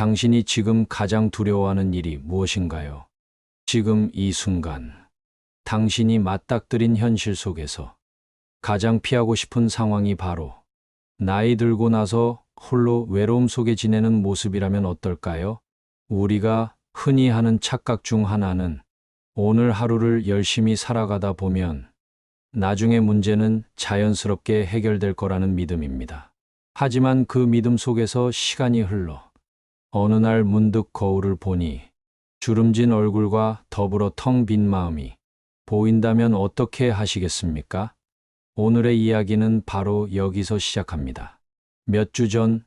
당신이 지금 가장 두려워하는 일이 무엇인가요? 지금 이 순간, 당신이 맞닥뜨린 현실 속에서 가장 피하고 싶은 상황이 바로 나이 들고 나서 홀로 외로움 속에 지내는 모습이라면 어떨까요? 우리가 흔히 하는 착각 중 하나는 오늘 하루를 열심히 살아가다 보면 나중에 문제는 자연스럽게 해결될 거라는 믿음입니다. 하지만 그 믿음 속에서 시간이 흘러 어느 날 문득 거울을 보니 주름진 얼굴과 더불어 텅 빈 마음이 보인다면 어떻게 하시겠습니까? 오늘의 이야기는 바로 여기서 시작합니다. 몇 주 전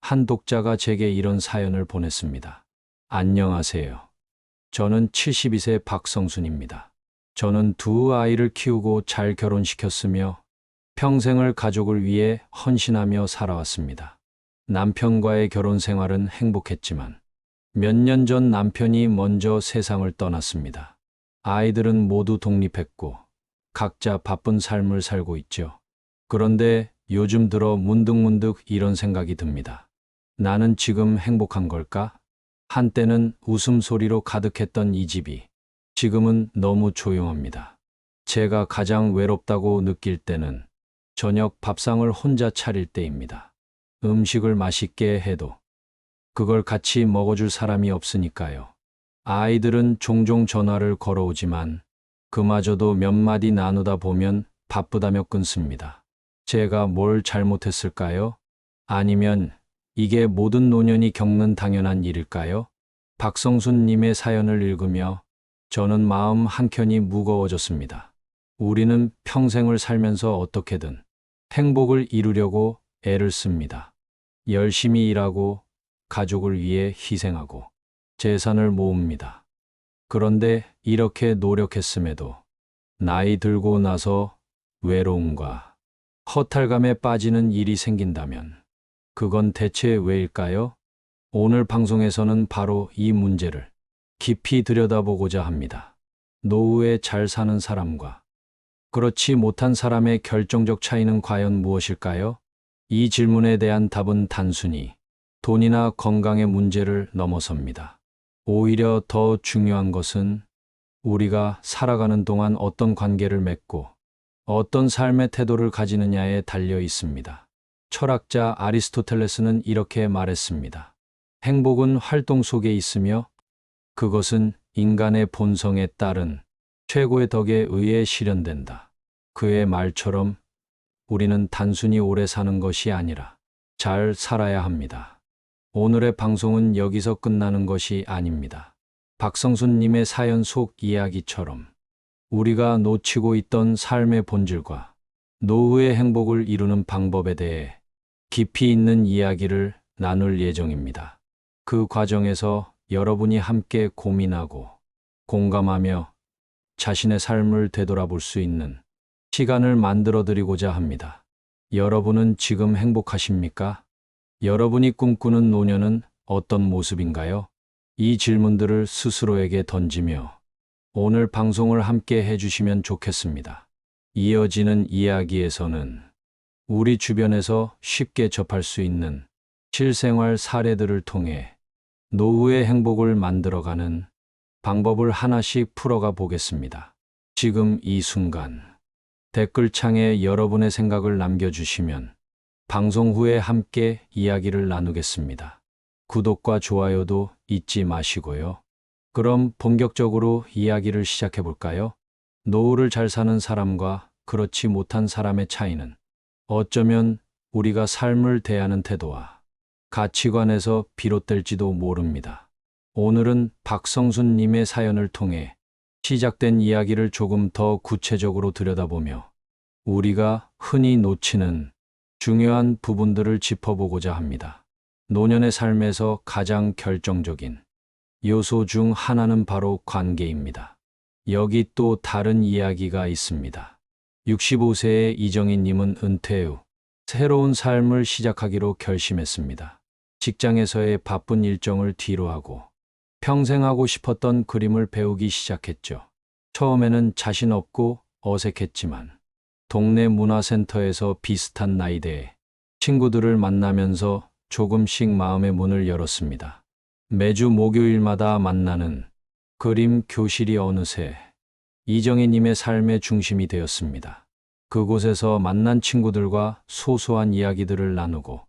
한 독자가 제게 이런 사연을 보냈습니다. 안녕하세요. 저는 72세 박성순입니다. 저는 두 아이를 키우고 잘 결혼시켰으며 평생을 가족을 위해 헌신하며 살아왔습니다. 남편과의 결혼 생활은 행복했지만 몇 년 전 남편이 먼저 세상을 떠났습니다. 아이들은 모두 독립했고 각자 바쁜 삶을 살고 있죠. 그런데 요즘 들어 문득문득 이런 생각이 듭니다. 나는 지금 행복한 걸까? 한때는 웃음소리로 가득했던 이 집이 지금은 너무 조용합니다. 제가 가장 외롭다고 느낄 때는 저녁 밥상을 혼자 차릴 때입니다. 음식을 맛있게 해도 그걸 같이 먹어줄 사람이 없으니까요. 아이들은 종종 전화를 걸어오지만 그마저도 몇 마디 나누다 보면 바쁘다며 끊습니다. 제가 뭘 잘못했을까요? 아니면 이게 모든 노년이 겪는 당연한 일일까요? 박성순님의 사연을 읽으며 저는 마음 한켠이 무거워졌습니다. 우리는 평생을 살면서 어떻게든 행복을 이루려고 애를 씁니다. 열심히 일하고 가족을 위해 희생하고 재산을 모읍니다. 그런데 이렇게 노력했음에도 나이 들고 나서 외로움과 허탈감에 빠지는 일이 생긴다면 그건 대체 왜일까요? 오늘 방송에서는 바로 이 문제를 깊이 들여다보고자 합니다. 노후에 잘 사는 사람과 그렇지 못한 사람의 결정적 차이는 과연 무엇일까요? 이 질문에 대한 답은 단순히 돈이나 건강의 문제를 넘어섭니다. 오히려 더 중요한 것은 우리가 살아가는 동안 어떤 관계를 맺고 어떤 삶의 태도를 가지느냐에 달려 있습니다. 철학자 아리스토텔레스는 이렇게 말했습니다. 행복은 활동 속에 있으며 그것은 인간의 본성에 따른 최고의 덕에 의해 실현된다. 그의 말처럼 우리는 단순히 오래 사는 것이 아니라 잘 살아야 합니다. 오늘의 방송은 여기서 끝나는 것이 아닙니다. 박성순님의 사연 속 이야기처럼 우리가 놓치고 있던 삶의 본질과 노후의 행복을 이루는 방법에 대해 깊이 있는 이야기를 나눌 예정입니다. 그 과정에서 여러분이 함께 고민하고 공감하며 자신의 삶을 되돌아볼 수 있는 시간을 만들어 드리고자 합니다. 여러분은 지금 행복하십니까? 여러분이 꿈꾸는 노년은 어떤 모습인가요? 이 질문들을 스스로에게 던지며 오늘 방송을 함께 해주시면 좋겠습니다. 이어지는 이야기에서는 우리 주변에서 쉽게 접할 수 있는 실생활 사례들을 통해 노후의 행복을 만들어가는 방법을 하나씩 풀어가 보겠습니다. 지금 이 순간 댓글창에 여러분의 생각을 남겨주시면 방송 후에 함께 이야기를 나누겠습니다. 구독과 좋아요도 잊지 마시고요. 그럼 본격적으로 이야기를 시작해 볼까요? 노후를 잘 사는 사람과 그렇지 못한 사람의 차이는 어쩌면 우리가 삶을 대하는 태도와 가치관에서 비롯될지도 모릅니다. 오늘은 박성순님의 사연을 통해 시작된 이야기를 조금 더 구체적으로 들여다보며 우리가 흔히 놓치는 중요한 부분들을 짚어보고자 합니다. 노년의 삶에서 가장 결정적인 요소 중 하나는 바로 관계입니다. 여기 또 다른 이야기가 있습니다. 65세의 이정희님은 은퇴 후 새로운 삶을 시작하기로 결심했습니다. 직장에서의 바쁜 일정을 뒤로하고 평생 하고 싶었던 그림을 배우기 시작했죠. 처음에는 자신 없고 어색했지만 동네 문화센터에서 비슷한 나이대의 친구들을 만나면서 조금씩 마음의 문을 열었습니다. 매주 목요일마다 만나는 그림 교실이 어느새 이정혜님의 삶의 중심이 되었습니다. 그곳에서 만난 친구들과 소소한 이야기들을 나누고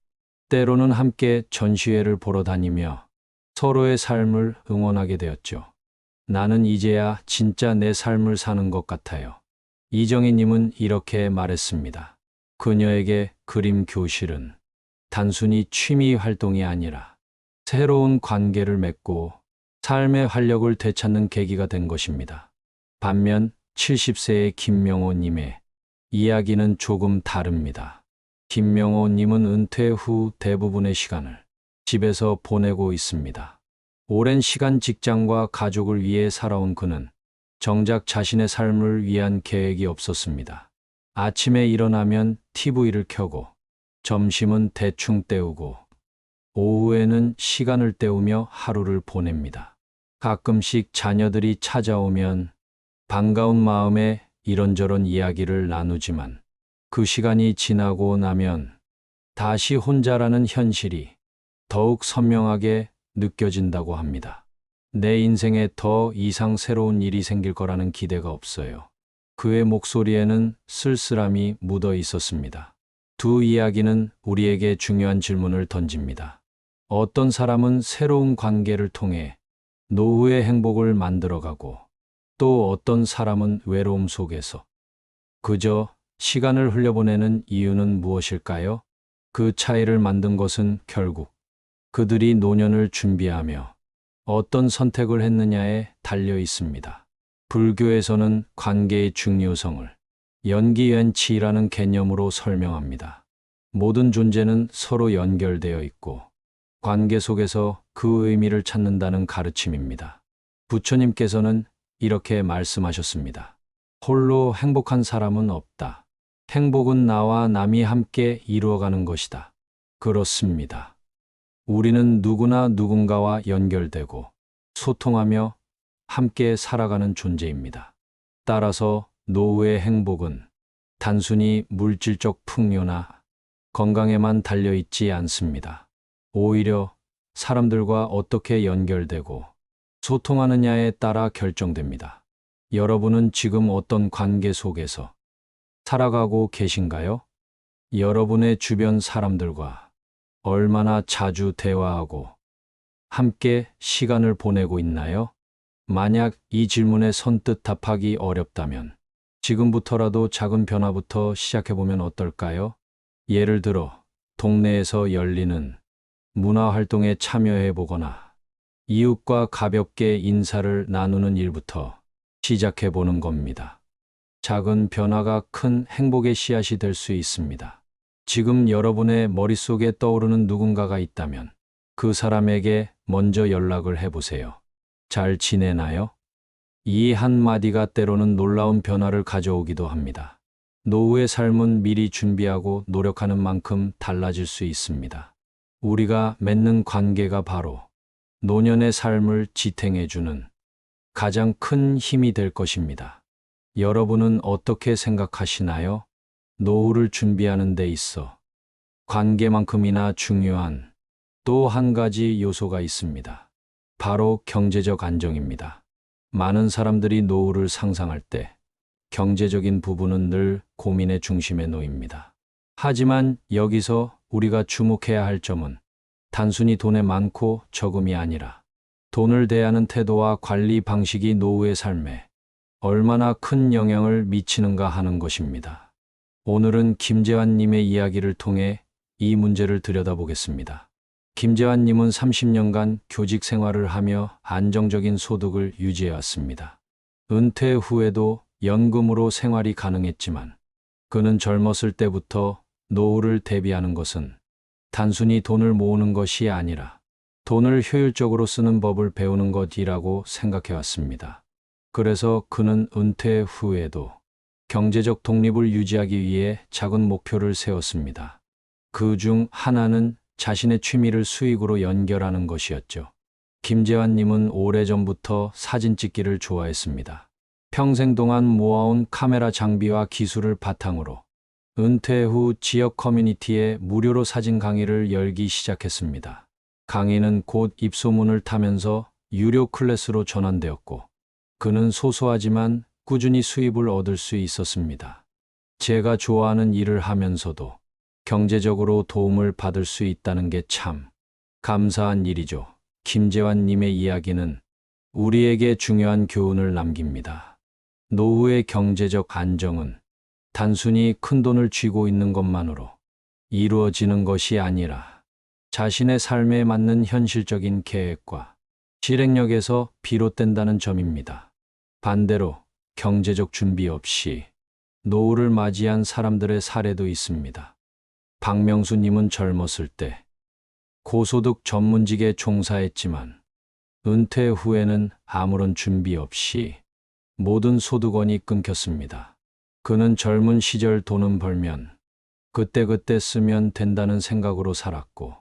때로는 함께 전시회를 보러 다니며 서로의 삶을 응원하게 되었죠. 나는 이제야 진짜 내 삶을 사는 것 같아요. 이정혜님은 이렇게 말했습니다. 그녀에게 그림 교실은 단순히 취미 활동이 아니라 새로운 관계를 맺고 삶의 활력을 되찾는 계기가 된 것입니다. 반면 70세의 김명호님의 이야기는 조금 다릅니다. 김명호님은 은퇴 후 대부분의 시간을 집에서 보내고 있습니다. 오랜 시간 직장과 가족을 위해 살아온 그는 정작 자신의 삶을 위한 계획이 없었습니다. 아침에 일어나면 TV를 켜고 점심은 대충 때우고 오후에는 시간을 때우며 하루를 보냅니다. 가끔씩 자녀들이 찾아오면 반가운 마음에 이런저런 이야기를 나누지만 그 시간이 지나고 나면 다시 혼자라는 현실이 더욱 선명하게 느껴진다고 합니다. 내 인생에 더 이상 새로운 일이 생길 거라는 기대가 없어요. 그의 목소리에는 쓸쓸함이 묻어 있었습니다. 두 이야기는 우리에게 중요한 질문을 던집니다. 어떤 사람은 새로운 관계를 통해 노후의 행복을 만들어가고 또 어떤 사람은 외로움 속에서 그저 시간을 흘려보내는 이유는 무엇일까요? 그 차이를 만든 것은 결국 그들이 노년을 준비하며 어떤 선택을 했느냐에 달려 있습니다. 불교에서는 관계의 중요성을 연기연치라는 개념으로 설명합니다. 모든 존재는 서로 연결되어 있고 관계 속에서 그 의미를 찾는다는 가르침입니다. 부처님께서는 이렇게 말씀하셨습니다. 홀로 행복한 사람은 없다. 행복은 나와 남이 함께 이루어가는 것이다. 그렇습니다. 우리는 누구나 누군가와 연결되고 소통하며 함께 살아가는 존재입니다. 따라서 노후의 행복은 단순히 물질적 풍요나 건강에만 달려있지 않습니다. 오히려 사람들과 어떻게 연결되고 소통하느냐에 따라 결정됩니다. 여러분은 지금 어떤 관계 속에서 살아가고 계신가요? 여러분의 주변 사람들과 얼마나 자주 대화하고 함께 시간을 보내고 있나요? 만약 이 질문에 선뜻 답하기 어렵다면 지금부터라도 작은 변화부터 시작해보면 어떨까요? 예를 들어 동네에서 열리는 문화활동에 참여해보거나 이웃과 가볍게 인사를 나누는 일부터 시작해보는 겁니다. 작은 변화가 큰 행복의 씨앗이 될 수 있습니다. 지금 여러분의 머릿속에 떠오르는 누군가가 있다면 그 사람에게 먼저 연락을 해보세요. 잘 지내나요? 이 한마디가 때로는 놀라운 변화를 가져오기도 합니다. 노후의 삶은 미리 준비하고 노력하는 만큼 달라질 수 있습니다. 우리가 맺는 관계가 바로 노년의 삶을 지탱해주는 가장 큰 힘이 될 것입니다. 여러분은 어떻게 생각하시나요? 노후를 준비하는 데 있어 관계만큼이나 중요한 또 한 가지 요소가 있습니다. 바로 경제적 안정입니다. 많은 사람들이 노후를 상상할 때 경제적인 부분은 늘 고민의 중심에 놓입니다. 하지만 여기서 우리가 주목해야 할 점은 단순히 돈의 많고 적음이 아니라 돈을 대하는 태도와 관리 방식이 노후의 삶에 얼마나 큰 영향을 미치는가 하는 것입니다. 오늘은 김재환님의 이야기를 통해 이 문제를 들여다보겠습니다. 김재환님은 30년간 교직 생활을 하며 안정적인 소득을 유지해왔습니다. 은퇴 후에도 연금으로 생활이 가능했지만 그는 젊었을 때부터 노후를 대비하는 것은 단순히 돈을 모으는 것이 아니라 돈을 효율적으로 쓰는 법을 배우는 것이라고 생각해왔습니다. 그래서 그는 은퇴 후에도 경제적 독립을 유지하기 위해 작은 목표를 세웠습니다. 그 중 하나는 자신의 취미를 수익으로 연결하는 것이었죠. 김재환님은 오래전부터 사진 찍기를 좋아했습니다. 평생 동안 모아온 카메라 장비와 기술을 바탕으로 은퇴 후 지역 커뮤니티에 무료로 사진 강의를 열기 시작했습니다. 강의는 곧 입소문을 타면서 유료 클래스로 전환되었고, 그는 소소하지만 꾸준히 수입을 얻을 수 있었습니다. 제가 좋아하는 일을 하면서도 경제적으로 도움을 받을 수 있다는 게 참 감사한 일이죠. 김재환 님의 이야기는 우리에게 중요한 교훈을 남깁니다. 노후의 경제적 안정은 단순히 큰돈을 쥐고 있는 것만으로 이루어지는 것이 아니라 자신의 삶에 맞는 현실적인 계획과 실행력에서 비롯된다는 점입니다. 반대로 경제적 준비 없이 노후를 맞이한 사람들의 사례도 있습니다. 박명수 님은 젊었을 때 고소득 전문직에 종사했지만 은퇴 후에는 아무런 준비 없이 모든 소득원이 끊겼습니다. 그는 젊은 시절 돈은 벌면 그때그때 쓰면 된다는 생각으로 살았고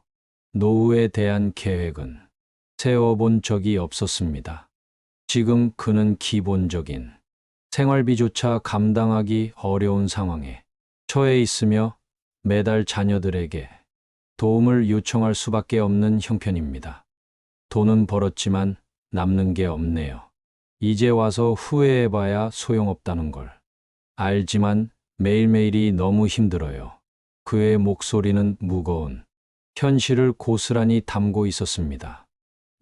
노후에 대한 계획은 세워본 적이 없었습니다. 지금 그는 기본적인 생활비조차 감당하기 어려운 상황에 처해 있으며 매달 자녀들에게 도움을 요청할 수밖에 없는 형편입니다. 돈은 벌었지만 남는 게 없네요. 이제 와서 후회해봐야 소용없다는 걸 알지만 매일매일이 너무 힘들어요. 그의 목소리는 무거운 현실을 고스란히 담고 있었습니다.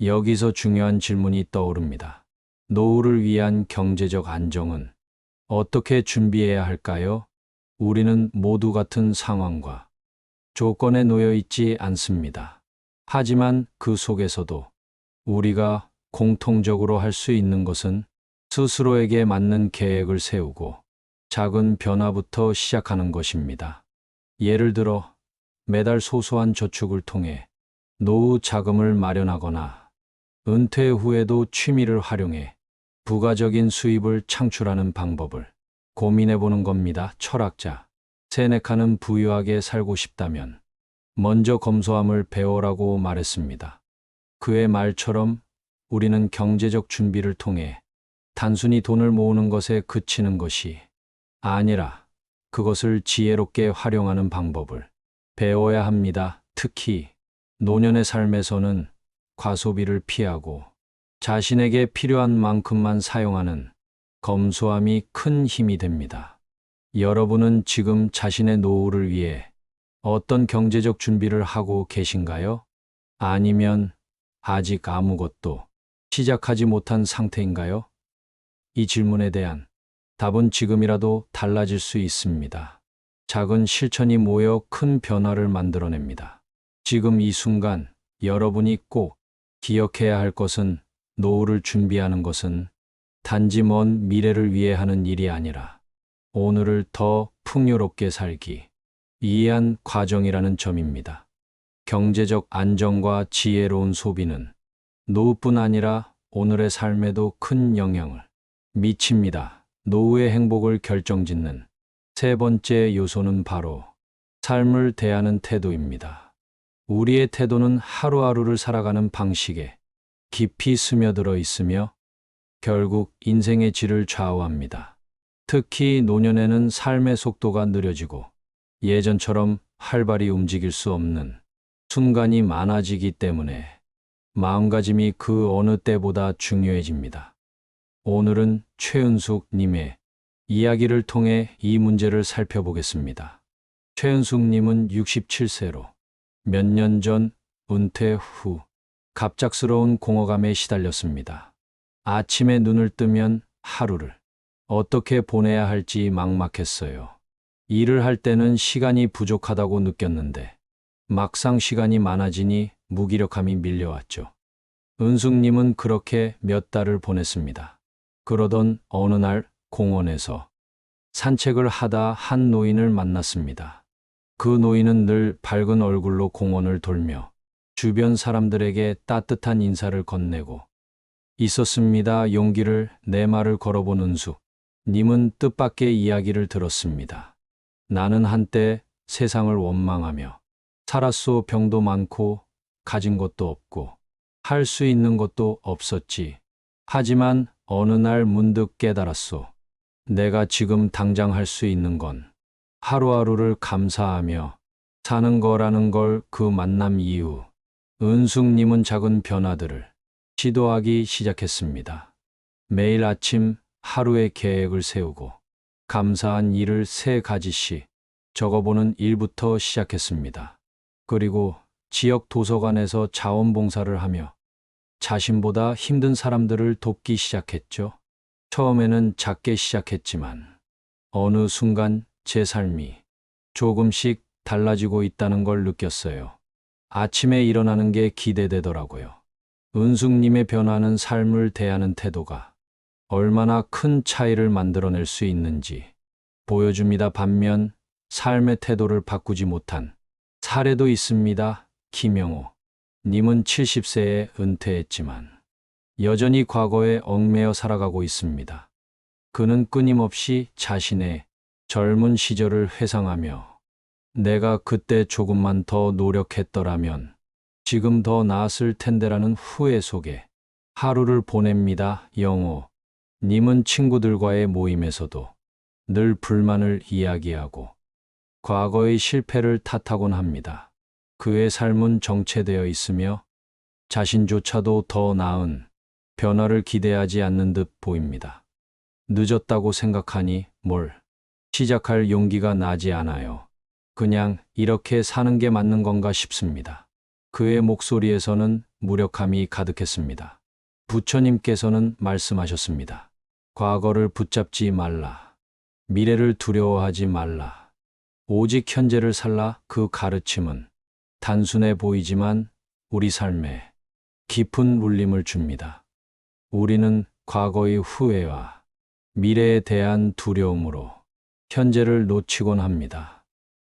여기서 중요한 질문이 떠오릅니다. 노후를 위한 경제적 안정은 어떻게 준비해야 할까요? 우리는 모두 같은 상황과 조건에 놓여 있지 않습니다. 하지만 그 속에서도 우리가 공통적으로 할 수 있는 것은 스스로에게 맞는 계획을 세우고 작은 변화부터 시작하는 것입니다. 예를 들어 매달 소소한 저축을 통해 노후 자금을 마련하거나 은퇴 후에도 취미를 활용해 부가적인 수입을 창출하는 방법을 고민해 보는 겁니다. 철학자 세네카는 부유하게 살고 싶다면 먼저 검소함을 배워라고 말했습니다. 그의 말처럼 우리는 경제적 준비를 통해 단순히 돈을 모으는 것에 그치는 것이 아니라 그것을 지혜롭게 활용하는 방법을 배워야 합니다. 특히 노년의 삶에서는 과소비를 피하고 자신에게 필요한 만큼만 사용하는 검소함이 큰 힘이 됩니다. 여러분은 지금 자신의 노후를 위해 어떤 경제적 준비를 하고 계신가요? 아니면 아직 아무것도 시작하지 못한 상태인가요? 이 질문에 대한 답은 지금이라도 달라질 수 있습니다. 작은 실천이 모여 큰 변화를 만들어냅니다. 지금 이 순간 여러분이 꼭 기억해야 할 것은 노후를 준비하는 것은 단지 먼 미래를 위해 하는 일이 아니라 오늘을 더 풍요롭게 살기 위한 과정이라는 점입니다. 경제적 안정과 지혜로운 소비는 노후뿐 아니라 오늘의 삶에도 큰 영향을 미칩니다. 노후의 행복을 결정짓는 세 번째 요소는 바로 삶을 대하는 태도입니다. 우리의 태도는 하루하루를 살아가는 방식에 깊이 스며들어 있으며 결국 인생의 질을 좌우합니다. 특히 노년에는 삶의 속도가 느려지고 예전처럼 활발히 움직일 수 없는 순간이 많아지기 때문에 마음가짐이 그 어느 때보다 중요해집니다. 오늘은 최은숙 님의 이야기를 통해 이 문제를 살펴보겠습니다. 최은숙 님은 67세로 몇 년 전 은퇴 후 갑작스러운 공허감에 시달렸습니다. 아침에 눈을 뜨면 하루를 어떻게 보내야 할지 막막했어요. 일을 할 때는 시간이 부족하다고 느꼈는데 막상 시간이 많아지니 무기력함이 밀려왔죠. 은숙님은 그렇게 몇 달을 보냈습니다. 그러던 어느 날 공원에서 산책을 하다 한 노인을 만났습니다. 그 노인은 늘 밝은 얼굴로 공원을 돌며 주변 사람들에게 따뜻한 인사를 건네고 있었습니다. 용기를 내 말을 걸어본 은숙 님은 뜻밖의 이야기를 들었습니다. 나는 한때 세상을 원망하며 살았소. 병도 많고 가진 것도 없고 할 수 있는 것도 없었지. 하지만 어느 날 문득 깨달았소. 내가 지금 당장 할 수 있는 건 하루하루를 감사하며 사는 거라는 걸. 그 만남 이후 은숙님은 작은 변화들을 시도하기 시작했습니다. 매일 아침 하루의 계획을 세우고 감사한 일을 3가지씩 적어보는 일부터 시작했습니다. 그리고 지역 도서관에서 자원봉사를 하며 자신보다 힘든 사람들을 돕기 시작했죠. 처음에는 작게 시작했지만 어느 순간 제 삶이 조금씩 달라지고 있다는 걸 느꼈어요. 아침에 일어나는 게 기대되더라고요. 은숙님의 변화는 삶을 대하는 태도가 얼마나 큰 차이를 만들어낼 수 있는지 보여줍니다. 반면 삶의 태도를 바꾸지 못한 사례도 있습니다. 김영호 님은 70세에 은퇴했지만 여전히 과거에 얽매여 살아가고 있습니다. 그는 끊임없이 자신의 젊은 시절을 회상하며 내가 그때 조금만 더 노력했더라면 지금 더 나았을 텐데라는 후회 속에 하루를 보냅니다. 영호 님은 친구들과의 모임에서도 늘 불만을 이야기하고 과거의 실패를 탓하곤 합니다. 그의 삶은 정체되어 있으며 자신조차도 더 나은 변화를 기대하지 않는 듯 보입니다. 늦었다고 생각하니 뭘 시작할 용기가 나지 않아요. 그냥 이렇게 사는 게 맞는 건가 싶습니다. 그의 목소리에서는 무력함이 가득했습니다. 부처님께서는 말씀하셨습니다. 과거를 붙잡지 말라. 미래를 두려워하지 말라. 오직 현재를 살라. 그 가르침은 단순해 보이지만 우리 삶에 깊은 울림을 줍니다. 우리는 과거의 후회와 미래에 대한 두려움으로 현재를 놓치곤 합니다.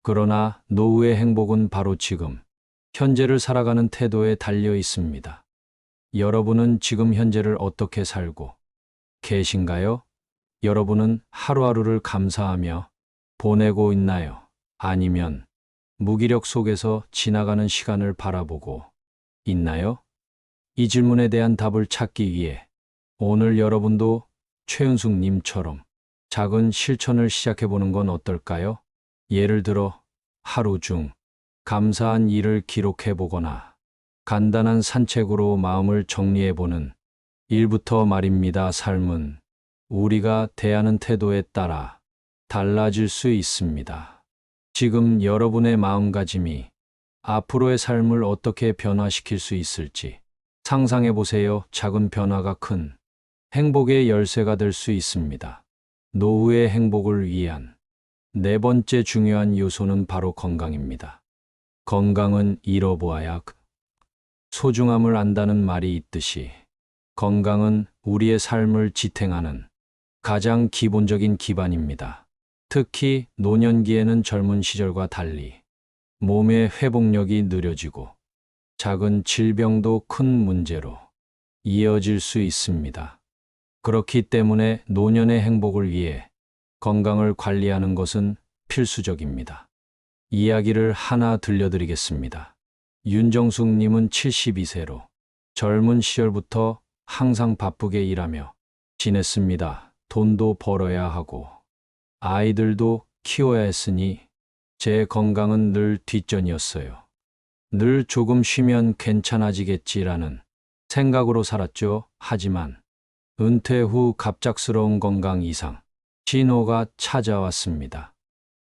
그러나 노후의 행복은 바로 지금, 현재를 살아가는 태도에 달려 있습니다. 여러분은 지금 현재를 어떻게 살고 계신가요? 여러분은 하루하루를 감사하며 보내고 있나요? 아니면 무기력 속에서 지나가는 시간을 바라보고 있나요? 이 질문에 대한 답을 찾기 위해 오늘 여러분도 최은숙 님처럼 작은 실천을 시작해보는 건 어떨까요? 예를 들어 하루 중 감사한 일을 기록해보거나 간단한 산책으로 마음을 정리해보는 일부터 말입니다. 삶은 우리가 대하는 태도에 따라 달라질 수 있습니다. 지금 여러분의 마음가짐이 앞으로의 삶을 어떻게 변화시킬 수 있을지 상상해보세요. 작은 변화가 큰 행복의 열쇠가 될 수 있습니다. 노후의 행복을 위한 4번째 중요한 요소는 바로 건강입니다. 건강은 잃어보아야 소중함을 안다는 말이 있듯이 건강은 우리의 삶을 지탱하는 가장 기본적인 기반입니다. 특히 노년기에는 젊은 시절과 달리 몸의 회복력이 느려지고 작은 질병도 큰 문제로 이어질 수 있습니다. 그렇기 때문에 노년의 행복을 위해 건강을 관리하는 것은 필수적입니다. 이야기를 하나 들려드리겠습니다. 윤정숙 님은 72세로 젊은 시절부터 항상 바쁘게 일하며 지냈습니다. 돈도 벌어야 하고 아이들도 키워야 했으니 제 건강은 늘 뒷전이었어요. 늘 조금 쉬면 괜찮아지겠지라는 생각으로 살았죠. 하지만 은퇴 후 갑작스러운 건강 이상 신호가 찾아왔습니다.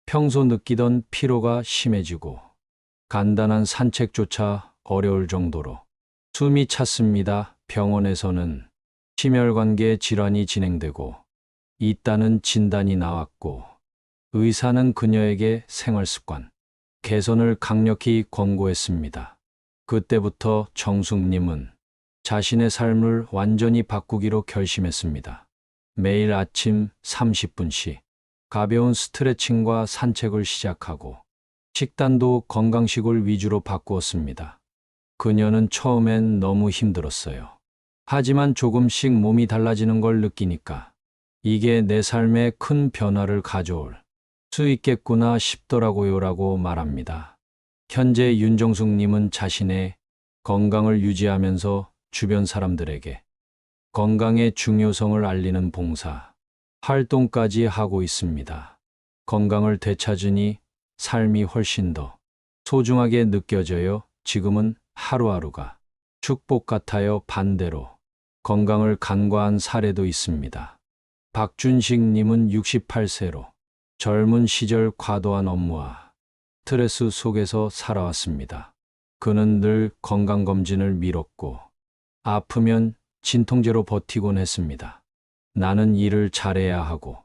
평소 느끼던 피로가 심해지고 간단한 산책조차 어려울 정도로 숨이 찼습니다. 병원에서는 심혈관계 질환이 진행되고 있다는 진단이 나왔고 의사는 그녀에게 생활습관 개선을 강력히 권고했습니다. 그때부터 정숙님은 자신의 삶을 완전히 바꾸기로 결심했습니다. 매일 아침 30분씩 가벼운 스트레칭과 산책을 시작하고 식단도 건강식을 위주로 바꾸었습니다. 그녀는 처음엔 너무 힘들었어요. 하지만 조금씩 몸이 달라지는 걸 느끼니까 이게 내 삶에 큰 변화를 가져올 수 있겠구나 싶더라고요라고 말합니다. 현재 윤정숙 님은 자신의 건강을 유지하면서 주변 사람들에게 건강의 중요성을 알리는 봉사 활동까지 하고 있습니다. 건강을 되찾으니 삶이 훨씬 더 소중하게 느껴져요. 지금은 하루하루가 축복 같아요. 반대로 건강을 간과한 사례도 있습니다. 박준식 님은 68세로 젊은 시절 과도한 업무와 스트레스 속에서 살아왔습니다. 그는 늘 건강검진을 미뤘고 아프면 진통제로 버티곤 했습니다. 나는 일을 잘해야 하고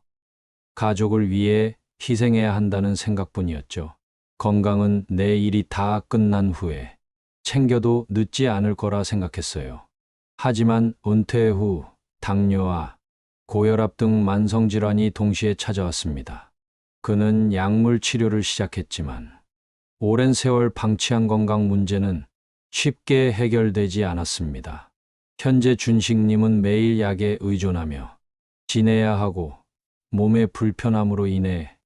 가족을 위해 희생해야 한다는 생각뿐이었죠. 건강은 내 일이 다 끝난 후에 챙겨도 늦지 않을 거라 생각했어요. 하지만 은퇴 후 당뇨와 고혈압 등 만성질환이 동시에 찾아왔습니다. 그는 약물 치료를 시작했지만 오랜 세월 방치한 건강 문제는 쉽게 해결되지 않았습니다. 현재 준식님은 매일 약에 의존하며 지내야 하고 몸의 불편함으로 인해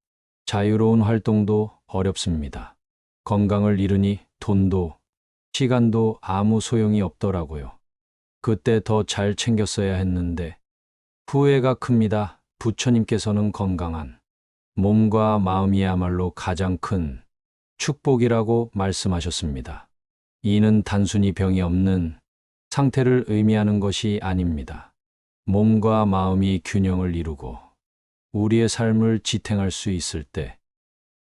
자유로운 활동도 어렵습니다. 건강을 잃으니 돈도 시간도 아무 소용이 없더라고요. 그때 더 잘 챙겼어야 했는데 후회가 큽니다. 부처님께서는 건강한 몸과 마음이야말로 가장 큰 축복이라고 말씀하셨습니다. 이는 단순히 병이 없는 상태를 의미하는 것이 아닙니다. 몸과 마음이 균형을 이루고 우리의 삶을 지탱할 수 있을 때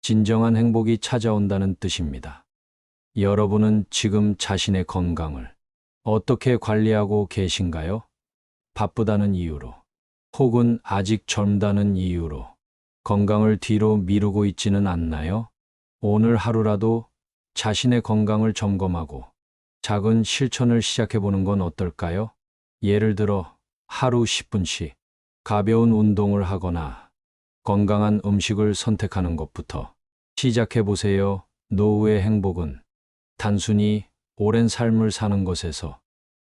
진정한 행복이 찾아온다는 뜻입니다. 여러분은 지금 자신의 건강을 어떻게 관리하고 계신가요? 바쁘다는 이유로 혹은 아직 젊다는 이유로 건강을 뒤로 미루고 있지는 않나요? 오늘 하루라도 자신의 건강을 점검하고 작은 실천을 시작해보는 건 어떨까요? 예를 들어 하루 10분씩 가벼운 운동을 하거나 건강한 음식을 선택하는 것부터 시작해보세요. 노후의 행복은 단순히 오랜 삶을 사는 것에서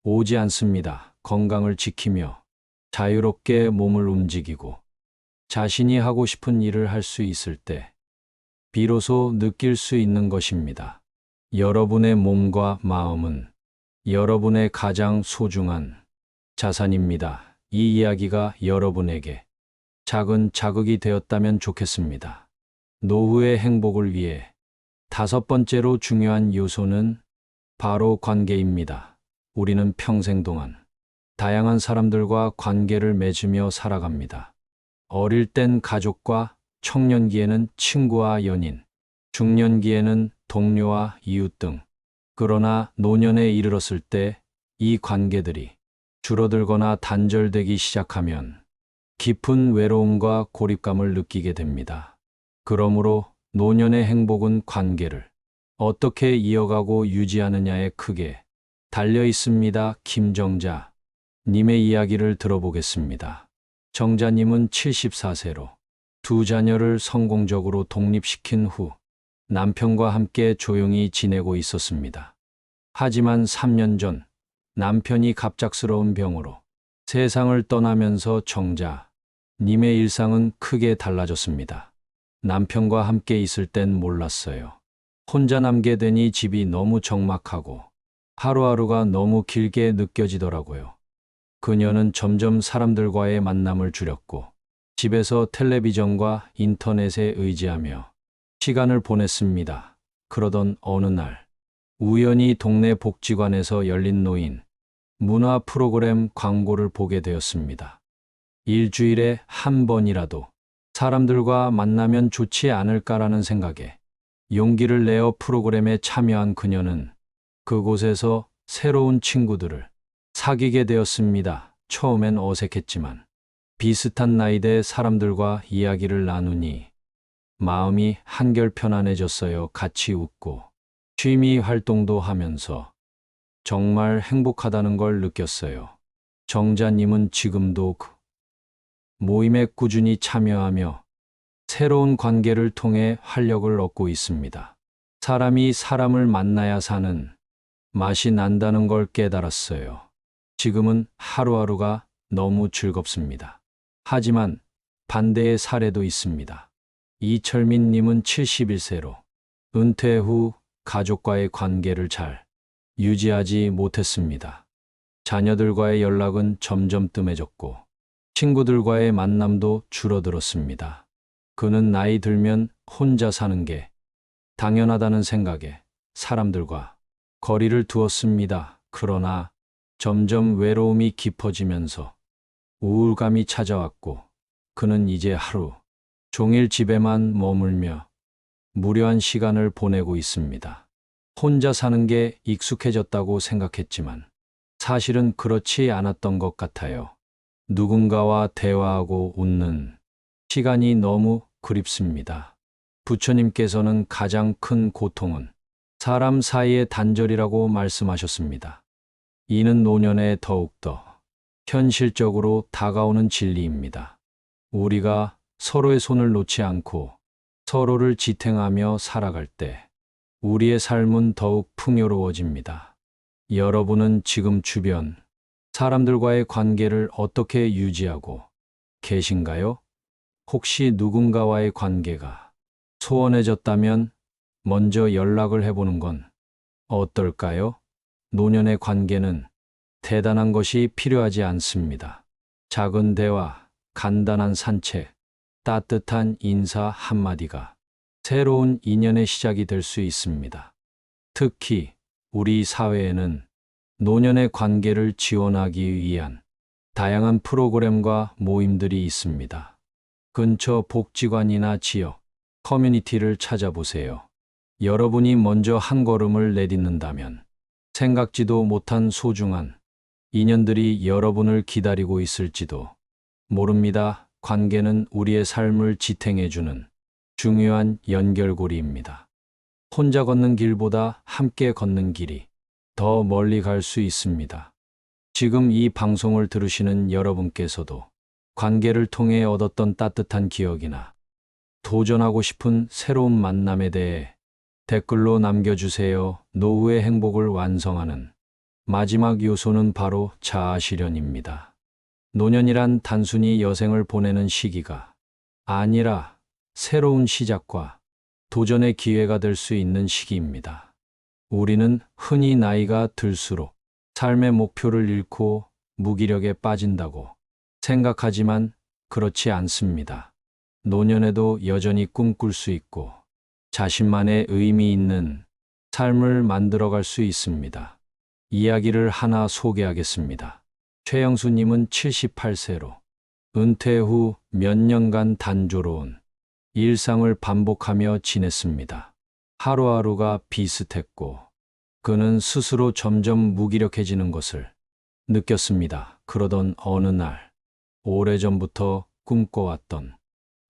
오지 않습니다. 건강을 지키며 자유롭게 몸을 움직이고 자신이 하고 싶은 일을 할 수 있을 때 비로소 느낄 수 있는 것입니다. 여러분의 몸과 마음은 여러분의 가장 소중한 자산입니다. 이 이야기가 여러분에게 작은 자극이 되었다면 좋겠습니다. 노후의 행복을 위해 다섯 번째로 중요한 요소는 바로 관계입니다. 우리는 평생 동안 다양한 사람들과 관계를 맺으며 살아갑니다. 어릴 땐 가족과, 청년기에는 친구와 연인, 중년기에는 동료와 이웃 등. 그러나 노년에 이르렀을 때 이 관계들이 줄어들거나 단절되기 시작하면 깊은 외로움과 고립감을 느끼게 됩니다. 그러므로 노년의 행복은 관계를 어떻게 이어가고 유지하느냐에 크게 달려 있습니다. 김정자 님의 이야기를 들어보겠습니다. 정자님은 74세로 두 자녀를 성공적으로 독립시킨 후 남편과 함께 조용히 지내고 있었습니다. 하지만 3년 전 남편이 갑작스러운 병으로 세상을 떠나면서 정자님의 일상은 크게 달라졌습니다. 남편과 함께 있을 땐 몰랐어요. 혼자 남게 되니 집이 너무 적막하고 하루하루가 너무 길게 느껴지더라고요. 그녀는 점점 사람들과의 만남을 줄였고 집에서 텔레비전과 인터넷에 의지하며 시간을 보냈습니다. 그러던 어느 날 우연히 동네 복지관에서 열린 노인 문화 프로그램 광고를 보게 되었습니다. 일주일에 한 번이라도 사람들과 만나면 좋지 않을까라는 생각에 용기를 내어 프로그램에 참여한 그녀는 그곳에서 새로운 친구들을 사귀게 되었습니다. 처음엔 어색했지만 비슷한 나이대 사람들과 이야기를 나누니 마음이 한결 편안해졌어요. 같이 웃고 취미 활동도 하면서 정말 행복하다는 걸 느꼈어요. 정자님은 지금도 그 모임에 꾸준히 참여하며 새로운 관계를 통해 활력을 얻고 있습니다. 사람이 사람을 만나야 사는 맛이 난다는 걸 깨달았어요. 지금은 하루하루가 너무 즐겁습니다. 하지만 반대의 사례도 있습니다. 이철민 님은 71세로 은퇴 후 가족과의 관계를 잘 유지하지 못했습니다. 자녀들과의 연락은 점점 뜸해졌고 친구들과의 만남도 줄어들었습니다. 그는 나이 들면 혼자 사는 게 당연하다는 생각에 사람들과 거리를 두었습니다. 그러나 점점 외로움이 깊어지면서 우울감이 찾아왔고 그는 이제 하루 종일 집에만 머물며 무료한 시간을 보내고 있습니다. 혼자 사는 게 익숙해졌다고 생각했지만 사실은 그렇지 않았던 것 같아요. 누군가와 대화하고 웃는 시간이 너무 그립습니다. 부처님께서는 가장 큰 고통은 사람 사이의 단절이라고 말씀하셨습니다. 이는 노년에 더욱더 현실적으로 다가오는 진리입니다. 우리가 서로의 손을 놓지 않고 서로를 지탱하며 살아갈 때 우리의 삶은 더욱 풍요로워집니다. 여러분은 지금 주변 사람들과의 관계를 어떻게 유지하고 계신가요? 혹시 누군가와의 관계가 소원해졌다면 먼저 연락을 해보는 건 어떨까요? 노년의 관계는 대단한 것이 필요하지 않습니다. 작은 대화, 간단한 산책, 따뜻한 인사 한마디가 새로운 인연의 시작이 될 수 있습니다. 특히 우리 사회에는 노년의 관계를 지원하기 위한 다양한 프로그램과 모임들이 있습니다. 근처 복지관이나 지역, 커뮤니티를 찾아보세요. 여러분이 먼저 한 걸음을 내딛는다면 생각지도 못한 소중한 인연들이 여러분을 기다리고 있을지도 모릅니다. 관계는 우리의 삶을 지탱해주는 중요한 연결고리입니다. 혼자 걷는 길보다 함께 걷는 길이 더 멀리 갈 수 있습니다. 지금 이 방송을 들으시는 여러분께서도 관계를 통해 얻었던 따뜻한 기억이나 도전하고 싶은 새로운 만남에 대해 댓글로 남겨주세요. 노후의 행복을 완성하는 마지막 요소는 바로 자아실현입니다. 노년이란 단순히 여생을 보내는 시기가 아니라 새로운 시작과 도전의 기회가 될 수 있는 시기입니다. 우리는 흔히 나이가 들수록 삶의 목표를 잃고 무기력에 빠진다고 생각하지만 그렇지 않습니다. 노년에도 여전히 꿈꿀 수 있고 자신만의 의미 있는 삶을 만들어갈 수 있습니다. 이야기를 하나 소개하겠습니다. 최영수님은 78세로 은퇴 후 몇 년간 단조로운 일상을 반복하며 지냈습니다. 하루하루가 비슷했고 그는 스스로 점점 무기력해지는 것을 느꼈습니다. 그러던 어느 날 오래전부터 꿈꿔왔던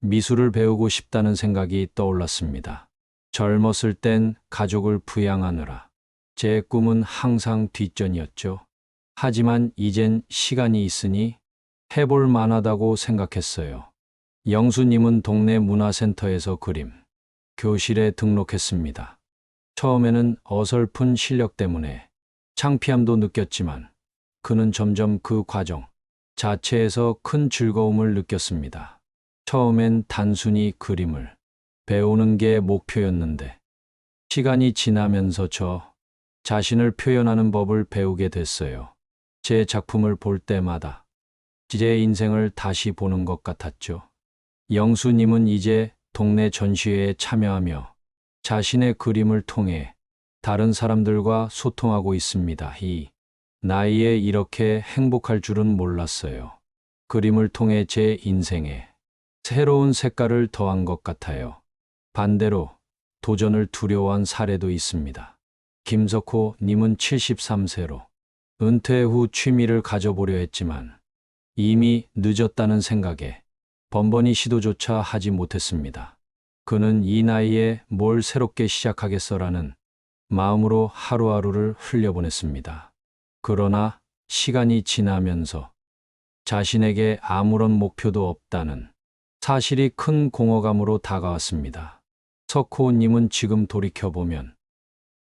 미술을 배우고 싶다는 생각이 떠올랐습니다. 젊었을 땐 가족을 부양하느라 제 꿈은 항상 뒷전이었죠. 하지만 이젠 시간이 있으니 해볼 만하다고 생각했어요. 영수님은 동네 문화센터에서 그림 교실에 등록했습니다. 처음에는 어설픈 실력 때문에 창피함도 느꼈지만 그는 점점 그 과정 자체에서 큰 즐거움을 느꼈습니다. 처음엔 단순히 그림을 배우는 게 목표였는데 시간이 지나면서 저 자신을 표현하는 법을 배우게 됐어요. 제 작품을 볼 때마다 제 인생을 다시 보는 것 같았죠. 영수님은 이제 동네 전시회에 참여하며 자신의 그림을 통해 다른 사람들과 소통하고 있습니다. 이 나이에 이렇게 행복할 줄은 몰랐어요. 그림을 통해 제 인생에 새로운 색깔을 더한 것 같아요. 반대로 도전을 두려워한 사례도 있습니다. 김석호 님은 73세로 은퇴 후 취미를 가져보려 했지만 이미 늦었다는 생각에 번번이 시도조차 하지 못했습니다. 그는 이 나이에 뭘 새롭게 시작하겠어라는 마음으로 하루하루를 흘려보냈습니다. 그러나 시간이 지나면서 자신에게 아무런 목표도 없다는 사실이 큰 공허감으로 다가왔습니다. 석호님은 지금 돌이켜보면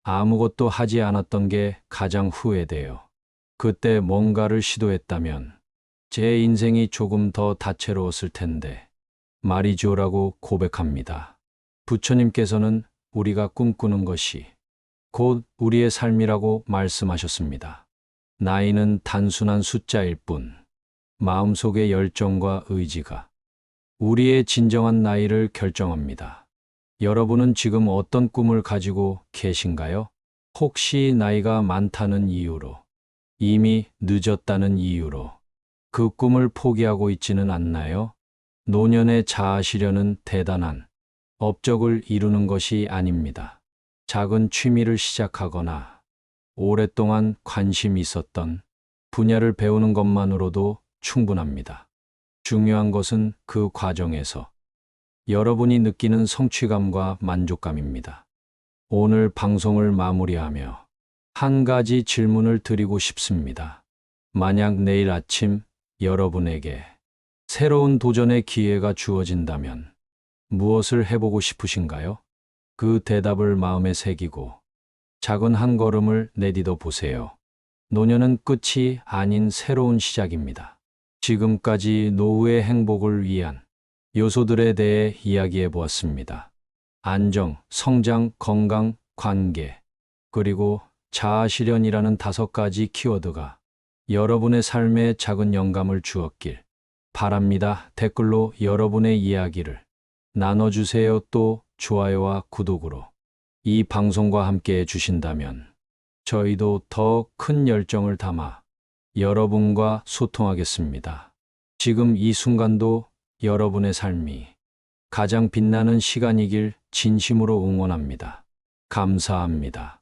아무것도 하지 않았던 게 가장 후회돼요. 그때 뭔가를 시도했다면 제 인생이 조금 더 다채로웠을 텐데 말이죠라고 고백합니다. 부처님께서는 우리가 꿈꾸는 것이 곧 우리의 삶이라고 말씀하셨습니다. 나이는 단순한 숫자일 뿐 마음속의 열정과 의지가 우리의 진정한 나이를 결정합니다. 여러분은 지금 어떤 꿈을 가지고 계신가요? 혹시 나이가 많다는 이유로, 이미 늦었다는 이유로 그 꿈을 포기하고 있지는 않나요? 노년에 자아실현은 대단한 업적을 이루는 것이 아닙니다. 작은 취미를 시작하거나 오랫동안 관심 있었던 분야를 배우는 것만으로도 충분합니다. 중요한 것은 그 과정에서 여러분이 느끼는 성취감과 만족감입니다. 오늘 방송을 마무리하며 한 가지 질문을 드리고 싶습니다. 만약 내일 아침 여러분에게 새로운 도전의 기회가 주어진다면 무엇을 해보고 싶으신가요? 그 대답을 마음에 새기고 작은 한 걸음을 내디뎌 보세요. 노년은 끝이 아닌 새로운 시작입니다. 지금까지 노후의 행복을 위한 요소들에 대해 이야기해 보았습니다. 안정, 성장, 건강, 관계, 그리고 자아실현이라는 5가지 키워드가 여러분의 삶에 작은 영감을 주었길 바랍니다. 댓글로 여러분의 이야기를 나눠주세요. 또 좋아요와 구독으로 이 방송과 함께 해주신다면 저희도 더 큰 열정을 담아 여러분과 소통하겠습니다. 지금 이 순간도 여러분의 삶이 가장 빛나는 시간이길 진심으로 응원합니다. 감사합니다.